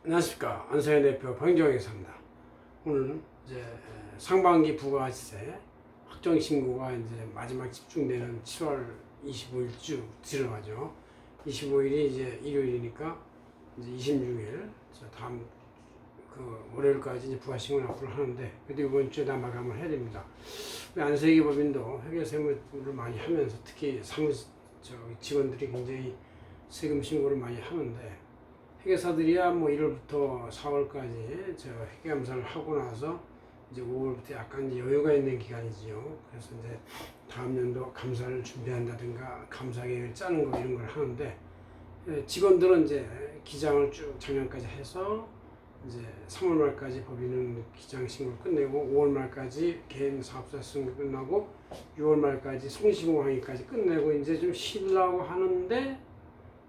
안녕하십니까. 안서현 대표 방정희사입니다. 오늘 이제 상반기 부가가치세 확정 신고가 이제 마지막 집중되는 7월 25일쯤 들어가죠. 25일이 이제 일요일이니까 이제 26일 다음 월요일까지 이제 부가 신고 납부를 하는데, 그래도 이번 주에 다 마감을 해야 됩니다. 안세기 법인도 회계 세무를 많이 하면서 특히 직원들이 굉장히 세금 신고를 많이 하는데, 회계사들이야 뭐 1월부터 4월까지 회계 감사를 하고 나서 이제 5월부터 약간 여유가 있는 기간이지요. 그래서 이제 다음 연도 감사를 준비한다든가 감사 계획을 짜는 거 이런 걸 하는데, 직원들은 이제 기장을 쭉 작년까지 해서 이제 3월 말까지 법인은 기장 신고를 끝내고 5월 말까지 개인 사업자 신고 끝나고 6월 말까지 송시공 항의까지 끝내고 이제 좀 쉬려고 하는데,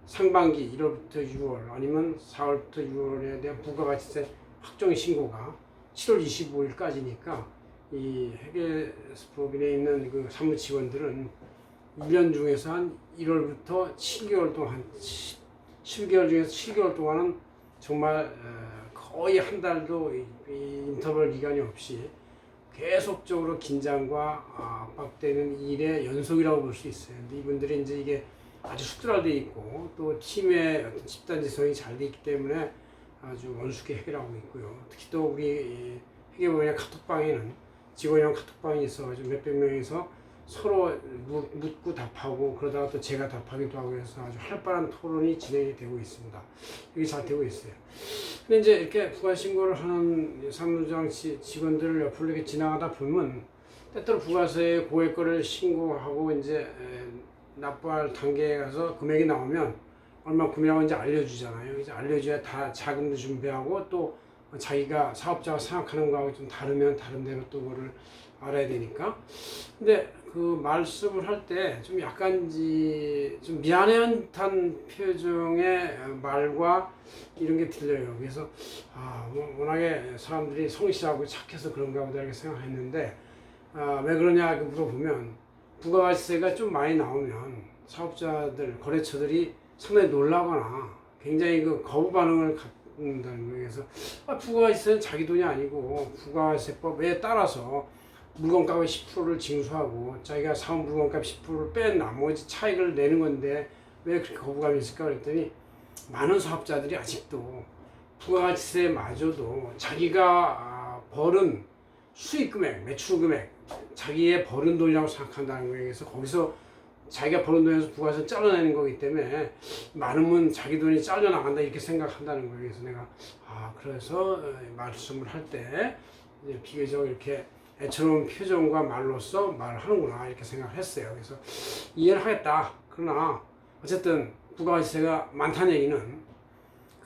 상반기 1월부터 6월 아니면 4월부터 6월에 대한 부가가치세 확정 신고가 7월 25일까지니까 이 회계법인에 있는 그 사무 직원들은 1년 중에서 한 1월부터 7개월 동안 10개월 중에서 7개월 동안은 정말 거의 한 달도 인터벌 기간이 없이 계속적으로 긴장과 압박되는 일의 연속이라고 볼 수 있어요. 근데 이분들이 이제 이게 아주 수두라되어 있고 또 팀의 어떤 집단지성이 잘 되어 있기 때문에 아주 원숙히 해결하고 있고요. 특히 또 우리 회계법인의 카톡방에는 직원형 카톡방이 있어가지고 몇백 명이서 서로 묻고 답하고 그러다가 또 제가 답하기도 하고 해서 아주 활발한 토론이 진행이 되고 있습니다. 이게 잘 되고 있어요. 근데 이제 이렇게 부가신고를 하는 사무장 직원들을 옆으로 이렇게 지나가다 보면 때때로 부가세 고액거래를 신고하고 이제 납부할 단계에 가서 금액이 나오면 얼마 구매하고 이제 알려주잖아요. 이제 알려줘야 다 자금도 준비하고 또 자기가 사업자가 생각하는 거하고 좀 다르면 다른 대로 또 그거를 알아야 되니까. 근데 그 말씀을 할 때 좀 약간 좀 미안한 듯한 표정의 말과 이런 게 들려요. 그래서 워낙에 사람들이 성실하고 착해서 그런가 보다 이렇게 생각했는데, 왜 그러냐 물어보면 부가가치세가 좀 많이 나오면 사업자들, 거래처들이 상당히 놀라거나 굉장히 그 거부 반응을 갖는다는 거예요. 그래서 부가가치세는 자기 돈이 아니고 부가세법에 따라서 물건값의 10%를 징수하고 자기가 사온 물건값 10%를 뺀 나머지 차익을 내는 건데 왜 그렇게 거부감이 있을까 그랬더니, 많은 사업자들이 아직도 부가가치세마저도 자기가 벌은 수익 금액, 매출 금액, 자기의 버는 돈이라고 생각한다는 거예요. 그래서 거기서 자기가 버는 돈에서 부가세 잘라내는 거기 때문에 많으면 자기 돈이 잘려나간다 이렇게 생각한다는 거예요. 그래서 내가 그래서 말씀을 할 때 비교적 이렇게 애처로운 표정과 말로써 말을 하는구나 이렇게 생각을 했어요. 그래서 이해를 하겠다. 그러나 어쨌든 부가세가 많다는 얘기는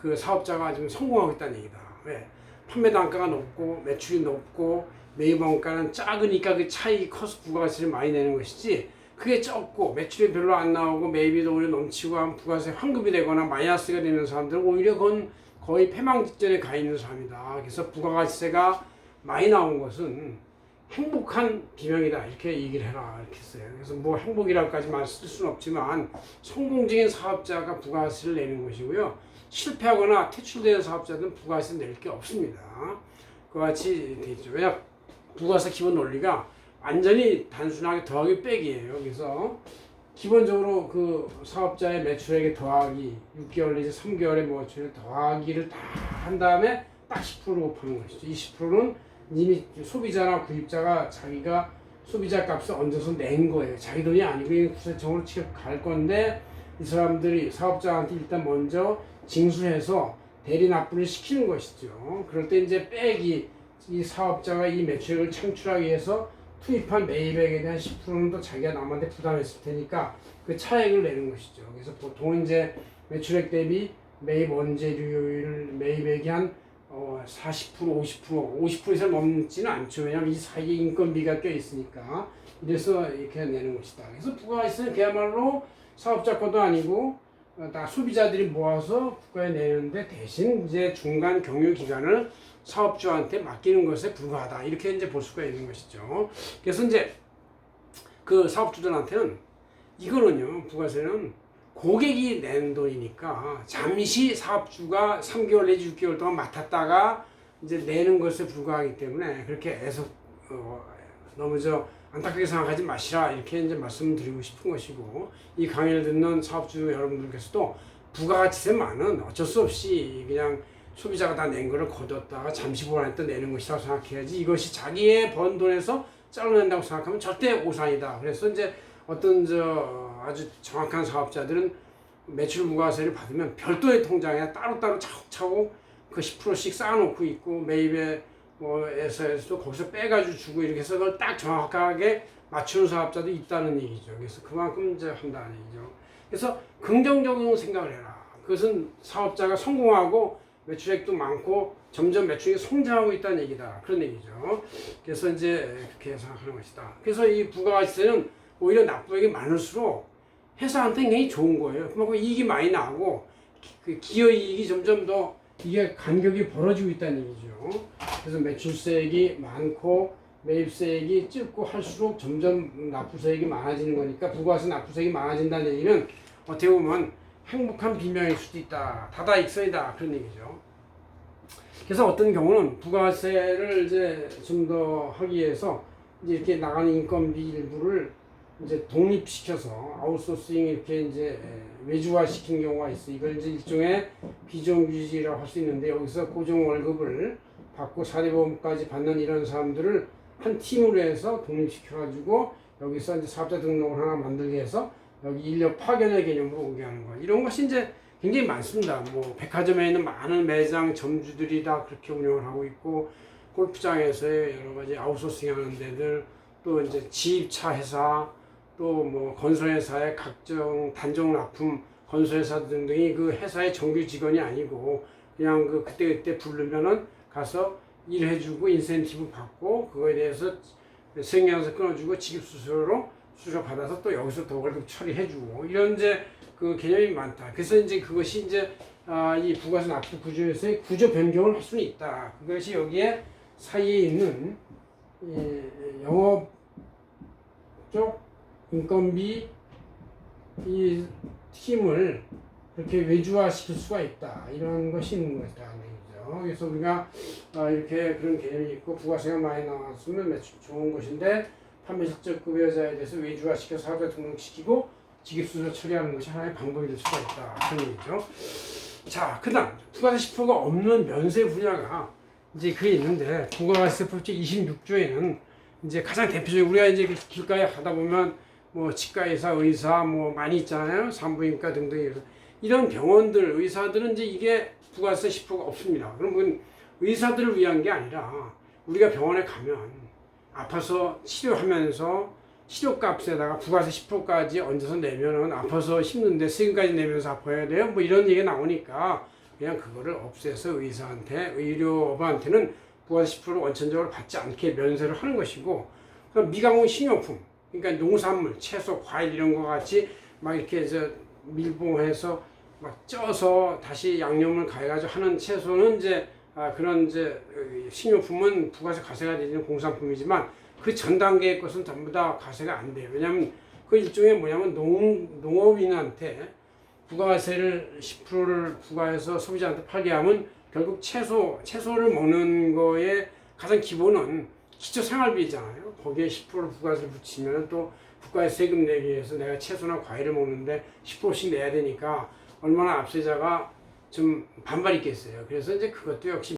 그 사업자가 좀 성공하고 있다는 얘기다. 왜? 판매 단가가 높고 매출이 높고 매입 원가는 작으니까 그 차익이 커서 부가세를 많이 내는 것이지, 그게 적고 매출이 별로 안 나오고 매입이 오히려 넘치고 하면 부가세 환급이 되거나 마이너스가 되는 사람들은 오히려 그건 거의 패망 직전에 가 있는 사람이다. 그래서 부가가치세가 많이 나온 것은 행복한 비명이다 이렇게 얘기를 해라 이렇게 했어요. 그래서 뭐 행복이라고까지만 쓸 수는 없지만 성공적인 사업자가 부가세를 내는 것이고요, 실패하거나 퇴출되는 사업자들은 부가세 낼 게 없습니다. 그와 같이 되죠. 왜냐, 부가세 기본 논리가 완전히 단순하게 더하기 빼기예요. 그래서 기본적으로 그 사업자의 매출액에 더하기 6개월 내지 3개월의 매출액 더하기를 다 한 다음에 딱 10%로 곱하는 것이죠. 이 10%는 이미 소비자나 구입자가 자기가 소비자 값을 얹어서 낸 거예요. 자기 돈이 아니고 구세청으로 갈 건데, 이 사람들이 사업자한테 일단 먼저 징수해서 대리 납부를 시키는 것이죠. 그럴 때 이제 빼기, 이 사업자가 이 매출액을 창출하기 위해서 투입한 매입액에 대한 10%는 또 자기가 남한테 부담했을 테니까 그 차액을 내는 것이죠. 그래서 보통은 이제 매출액 대비 매입 원재료율 매입액이 한 40%, 50% 이상 넘지는 않죠. 왜냐하면 이 사이에 인건비가 껴 있으니까. 이래서 이렇게 내는 것이다. 그래서 부가가치세는 그야말로 사업자 것도 아니고 다 소비자들이 모아서 국가에 내는데, 대신 이제 중간 경유 기간을 사업주한테 맡기는 것에 불과하다 이렇게 이제 볼 수가 있는 것이죠. 그래서 이제 그 사업주들한테는 이거는요, 부가세는 고객이 낸 돈이니까 잠시 사업주가 3개월 내지 6개월 동안 맡았다가 이제 내는 것에 불과하기 때문에 그렇게 애석 너무 안타깝게 생각하지 마시라 이렇게 이제 말씀드리고 싶은 것이고, 이 강의를 듣는 사업주 여러분들께서도 부가가치세만은 어쩔 수 없이 그냥 소비자가 다 낸 거를 거뒀다가 잠시 보관했다 내는 것이라고 생각해야지, 이것이 자기의 번 돈에서 잘라낸다고 생각하면 절대 오산이다. 그래서 이제 어떤 아주 정확한 사업자들은 매출 부가세를 받으면 별도의 통장에 따로따로 차곡차곡 그 10%씩 쌓아놓고 있고, 매입에 에서도 거기서 빼가지고 주고 이렇게 해서 그걸 딱 정확하게 맞추는 사업자도 있다는 얘기죠. 그래서 그만큼 이제 한다는 얘기죠. 그래서 긍정적인 생각을 해라. 그것은 사업자가 성공하고 매출액도 많고 점점 매출이 성장하고 있다는 얘기다. 그런 얘기죠. 그래서 이제 그렇게 생각하는 것이다. 그래서 이 부가가치세는 오히려 납부액이 많을수록 회사한테 굉장히 좋은 거예요. 그만큼 이익이 많이 나고 그 기여이익이 점점 더 이게 간격이 벌어지고 있다는 얘기죠. 그래서 매출세액이 많고 매입세액이 적고 할수록 점점 납부세액이 많아지는 거니까 부가세 납부세액이 많아진다는 얘기는 어떻게 보면 행복한 비명일 수도 있다. 다다익선이다. 그런 얘기죠. 그래서 어떤 경우는 부가세를 이제 좀 더 하기 위해서 이제 이렇게 나가는 인건비 일부를 이제 독립시켜서 아웃소싱 이렇게 이제 외주화 시킨 경우가 있어. 이걸 이제 일종의 비정규직이라고 할 수 있는데, 여기서 고정 월급을 받고 사대보험까지 받는 이런 사람들을 한 팀으로 해서 독립시켜가지고 여기서 이제 사업자 등록을 하나 만들게 해서 여기 인력 파견의 개념으로 오게 하는 거. 이런 것이 이제 굉장히 많습니다. 뭐 백화점에 있는 많은 매장 점주들이 다 그렇게 운영을 하고 있고, 골프장에서의 여러 가지 아웃소싱 하는 데들, 또 이제 지입차 회사, 또 뭐 건설회사의 각종 단종 납품 건설회사 등등이 그 회사의 정규 직원이 아니고 그냥 그 그때 부르면은 가서 일해주고 인센티브 받고 그거에 대해서 생계에서 끊어주고 지급 수수료로 수수료 받아서 또 여기서 더 월급 처리해주고, 이런 이제 그 개념이 많다. 그래서 이제 그것이 이제 이 부가세 납부 구조에서의 구조 변경을 할 수는 있다. 그것이 여기에 사이에 있는 영업 쪽 인건비 이 팀을 그렇게 외주화시킬 수가 있다. 이런 것이 있는 것이다. 그래서 우리가 이렇게 그런 개념이 있고, 부가세가 많이 나왔으면 매출 좋은 것인데 판매 실적 급여자에 대해서 외주화시켜서 사업자 등록시키고 지급수수료 처리하는 것이 하나의 방법이 될 수가 있다. 그런 얘기죠. 자, 그다음 부가세 10%가 없는 면세 분야가 이제 그게 있는데, 부가세법 제26조에는 이제 가장 대표적인, 우리가 이제 길가에 가다 보면 뭐 치과의사, 의사 뭐 많이 있잖아요. 산부인과 등등. 이런 병원들, 의사들은 이제 이게 부가세 10%가 없습니다. 그럼 의사들을 위한 게 아니라 우리가 병원에 가면 아파서 치료하면서 치료값에다가 부가세 10%까지 얹어서 내면은 아파서 힘든데 세금까지 내면서 아파야 돼요. 뭐 이런 얘기가 나오니까 그냥 그거를 없애서 의사한테, 의료업한테는 부가세 10%를 원천적으로 받지 않게 면세를 하는 것이고, 미가공 식료품, 그러니까 농산물, 채소, 과일 이런 거 같이 막 이렇게 밀봉해서 막 쪄서 다시 양념을 가해가지고 하는 채소는 이제 그런 이제 식료품은 부가세 가세가 되는 공산품이지만 그 전 단계의 것은 전부 다 가세가 안 돼요. 왜냐하면 그 일종의 뭐냐면 농업인한테 부가세를 10%를 부과해서 소비자한테 팔게 하면 결국 채소를 먹는 거에 가장 기본은 기초 생활비잖아요. 거기에 10%를 부가세를 붙이면 또 국가에 세금 내기 위해서 내가 채소나 과일을 먹는데 10%씩 내야 되니까 얼마나 앞세자가 좀 반발이 있겠어요. 그래서 이제 그것도 역시